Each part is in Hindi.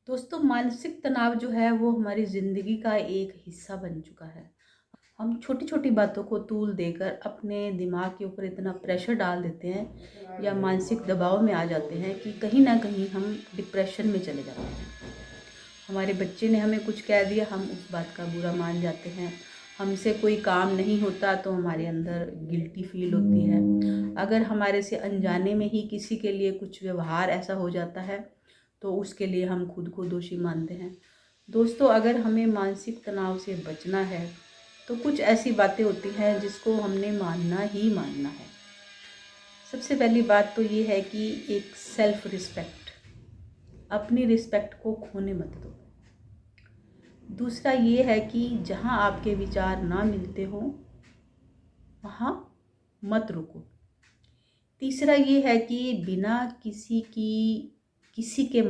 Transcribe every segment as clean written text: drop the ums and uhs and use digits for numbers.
दोस्तों, मानसिक तनाव जो है वो हमारी ज़िंदगी का एक हिस्सा बन चुका है। हम छोटी-छोटी बातों को तूल देकर अपने दिमाग के ऊपर इतना प्रेशर डाल देते हैं या मानसिक दबाव में आ जाते हैं कि कहीं न कहीं हम डिप्रेशन में चले जाते हैं। हमारे बच्चे ने हमें कुछ कह दिया, हम उस बात का बुरा मान जाते हैं। हमसे कोई काम नहीं होता तो हमारे अंदर गिल्टी फ़ील होती है। अगर हमारे से अनजाने में ही किसी के लिए कुछ व्यवहार ऐसा हो जाता है, तो उसके लिए हम खुद को दोषी मानते हैं। दोस्तों, अगर हमें मानसिक तनाव से बचना है, तो कुछ ऐसी बातें होती हैं जिसको हमने मानना ही मानना है। सबसे पहली बात तो ये है कि एक सेल्फ रिस्पेक्ट, अपनी रिस्पेक्ट को खोने मत दो। दूसरा ये है कि जहाँ आपके विचार ना मिलते हों, वहाँ मत रुको। तीसरा ये है कि किसी के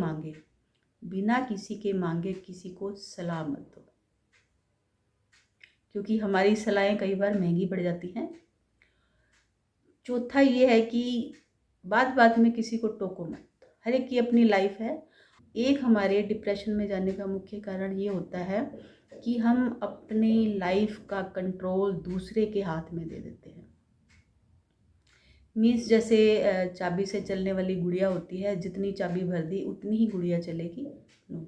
मांगे किसी को सलाह मत दो, क्योंकि हमारी सलाहें कई बार महंगी पड़ जाती हैं। चौथा ये है कि बात बात में किसी को टोको मत। हर एक की अपनी लाइफ है। एक हमारे डिप्रेशन में जाने का मुख्य कारण ये होता है कि हम अपनी लाइफ का कंट्रोल दूसरे के हाथ में दे देते हैं। मीन्स जैसे चाबी से चलने वाली गुड़िया होती है, जितनी चाबी भर दी उतनी ही गुड़िया चलेगी। नो,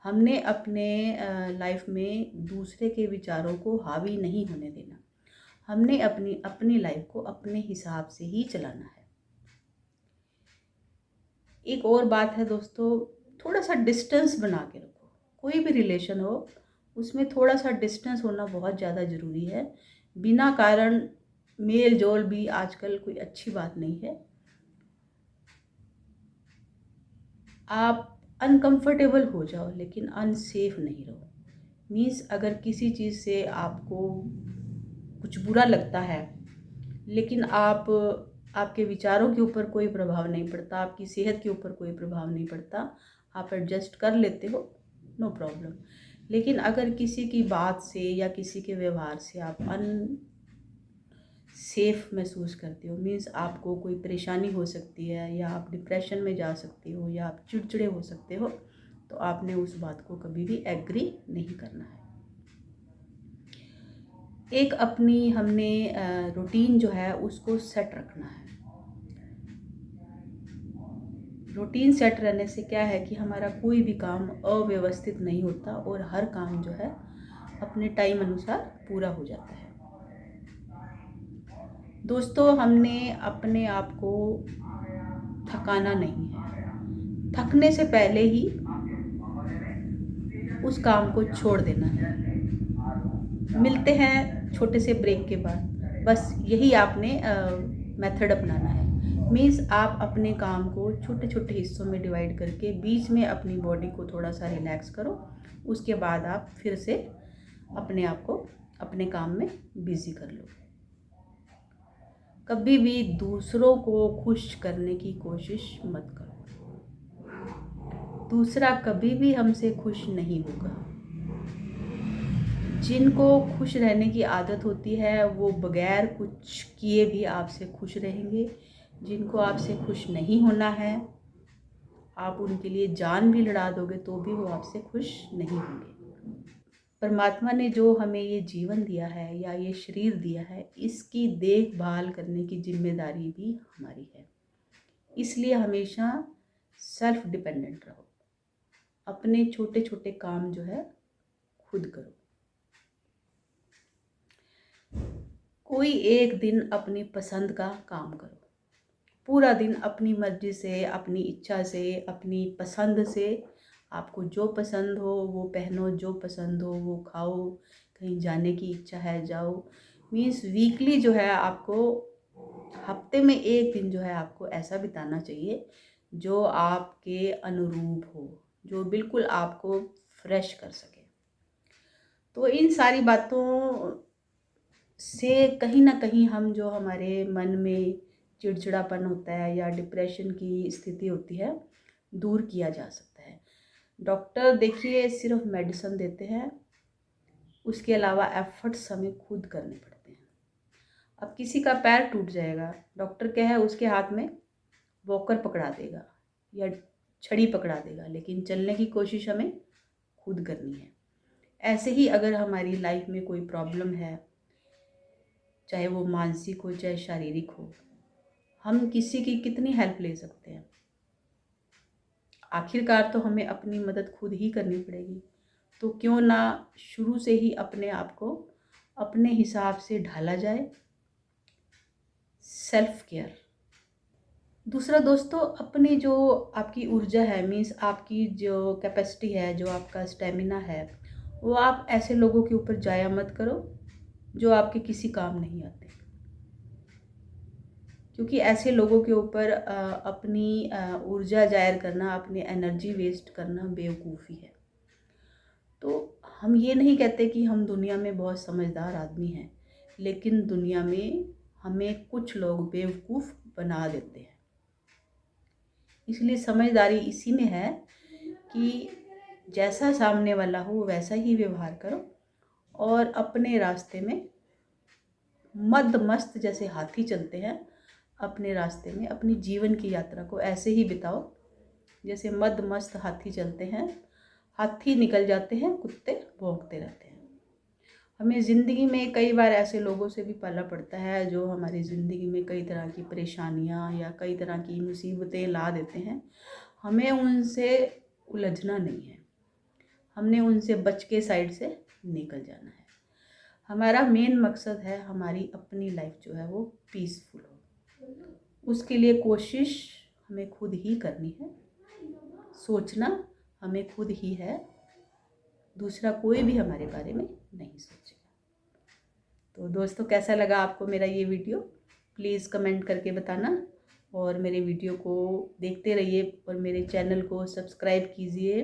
हमने अपने लाइफ में दूसरे के विचारों को हावी नहीं होने देना। हमने अपनी अपनी लाइफ को अपने हिसाब से ही चलाना है। एक और बात है दोस्तों, थोड़ा सा डिस्टेंस बना के रखो। कोई भी रिलेशन हो, उसमें थोड़ा सा डिस्टेंस होना बहुत ज़्यादा ज़रूरी है। बिना कारण मेल जोल भी आजकल कोई अच्छी बात नहीं है। आप अनकंफर्टेबल हो जाओ लेकिन अनसेफ नहीं रहो। मीन्स अगर किसी चीज़ से आपको कुछ बुरा लगता है, लेकिन आपके विचारों के ऊपर कोई प्रभाव नहीं पड़ता, आपकी सेहत के ऊपर कोई प्रभाव नहीं पड़ता, आप एडजस्ट कर लेते हो, नो प्रॉब्लम। लेकिन अगर किसी की बात से या किसी के व्यवहार से आप सेफ महसूस करते हो, मीन्स आपको कोई परेशानी हो सकती है या आप डिप्रेशन में जा सकते हो या आप चिड़चिड़े हो सकते हो, तो आपने उस बात को कभी भी एग्री नहीं करना है। एक अपनी हमने रूटीन जो है उसको सेट रखना है। रूटीन सेट रहने से क्या है कि हमारा कोई भी काम अव्यवस्थित नहीं होता और हर काम जो है अपने टाइम अनुसार पूरा हो जाता है। दोस्तों, हमने अपने आप को थकाना नहीं है। थकने से पहले ही उस काम को छोड़ देना है। मिलते हैं छोटे से ब्रेक के बाद। बस यही आपने मेथड अपनाना है। मीन्स आप अपने काम को छोटे छोटे हिस्सों में डिवाइड करके बीच में अपनी बॉडी को थोड़ा सा रिलैक्स करो। उसके बाद आप फिर से अपने आप को अपने काम में बिजी कर लो। कभी भी दूसरों को खुश करने की कोशिश मत करो। दूसरा कभी भी हमसे खुश नहीं होगा। जिनको खुश रहने की आदत होती है वो बगैर कुछ किए भी आपसे खुश रहेंगे। जिनको आपसे खुश नहीं होना है, आप उनके लिए जान भी लड़ा दोगे तो भी वो आपसे खुश नहीं होंगे। परमात्मा ने जो हमें ये जीवन दिया है या ये शरीर दिया है, इसकी देखभाल करने की जिम्मेदारी भी हमारी है। इसलिए हमेशा सेल्फ डिपेंडेंट रहो। अपने छोटे छोटे काम जो है खुद करो। कोई एक दिन अपनी पसंद का काम करो। पूरा दिन अपनी मर्जी से, अपनी इच्छा से, अपनी पसंद से, आपको जो पसंद हो वो पहनो, जो पसंद हो वो खाओ। कहीं जाने की इच्छा है जाओ। मीन्स वीकली जो है आपको, हफ्ते में एक दिन जो है आपको ऐसा बिताना चाहिए जो आपके अनुरूप हो, जो बिल्कुल आपको फ्रेश कर सके। तो इन सारी बातों से कहीं ना कहीं हम जो हमारे मन में चिड़चिड़ापन होता है या डिप्रेशन की स्थिति होती है, दूर किया जा सकता है। डॉक्टर देखिए सिर्फ मेडिसिन देते हैं, उसके अलावा एफर्ट्स हमें खुद करने पड़ते हैं। अब किसी का पैर टूट जाएगा, डॉक्टर क्या है उसके हाथ में वॉकर पकड़ा देगा या छड़ी पकड़ा देगा, लेकिन चलने की कोशिश हमें खुद करनी है। ऐसे ही अगर हमारी लाइफ में कोई प्रॉब्लम है, चाहे वो मानसिक हो चाहे शारीरिक हो, हम किसी की कितनी हेल्प ले सकते हैं? आखिरकार तो हमें अपनी मदद खुद ही करनी पड़ेगी। तो क्यों ना शुरू से ही अपने आप को अपने हिसाब से ढाला जाए। Self care. दूसरा दोस्तों, अपनी जो आपकी ऊर्जा है, मीन्स आपकी जो कैपेसिटी है, जो आपका स्टेमिना है, वो आप ऐसे लोगों के ऊपर जाया मत करो जो आपके किसी काम नहीं आते। क्योंकि ऐसे लोगों के ऊपर अपनी ऊर्जा जाहिर करना, अपनी एनर्जी वेस्ट करना बेवकूफ़ी है। तो हम ये नहीं कहते कि हम दुनिया में बहुत समझदार आदमी हैं, लेकिन दुनिया में हमें कुछ लोग बेवकूफ़ बना देते हैं। इसलिए समझदारी इसी में है कि जैसा सामने वाला हो वैसा ही व्यवहार करो, और अपने रास्ते में मद मस्त जैसे हाथी चलते हैं, अपने रास्ते में अपनी जीवन की यात्रा को ऐसे ही बिताओ जैसे मद मस्त हाथी चलते हैं। हाथी निकल जाते हैं, कुत्ते भौंकते रहते हैं। हमें ज़िंदगी में कई बार ऐसे लोगों से भी पाला पड़ता है जो हमारी ज़िंदगी में कई तरह की परेशानियां या कई तरह की मुसीबतें ला देते हैं। हमें उनसे उलझना नहीं है, हमने उनसे बच के साइड से निकल जाना है। हमारा मेन मकसद है हमारी अपनी लाइफ जो है वो पीसफुल हो। उसके लिए कोशिश हमें खुद ही करनी है, सोचना हमें खुद ही है, दूसरा कोई भी हमारे बारे में नहीं सोचेगा। तो दोस्तों, कैसा लगा आपको मेरा ये वीडियो? प्लीज़ कमेंट करके बताना, और मेरे वीडियो को देखते रहिए और मेरे चैनल को सब्सक्राइब कीजिए।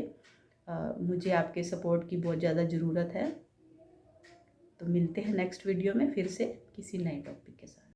मुझे आपके सपोर्ट की बहुत ज़्यादा ज़रूरत है। तो मिलते हैं नेक्स्ट वीडियो में फिर से किसी नए टॉपिक के साथ।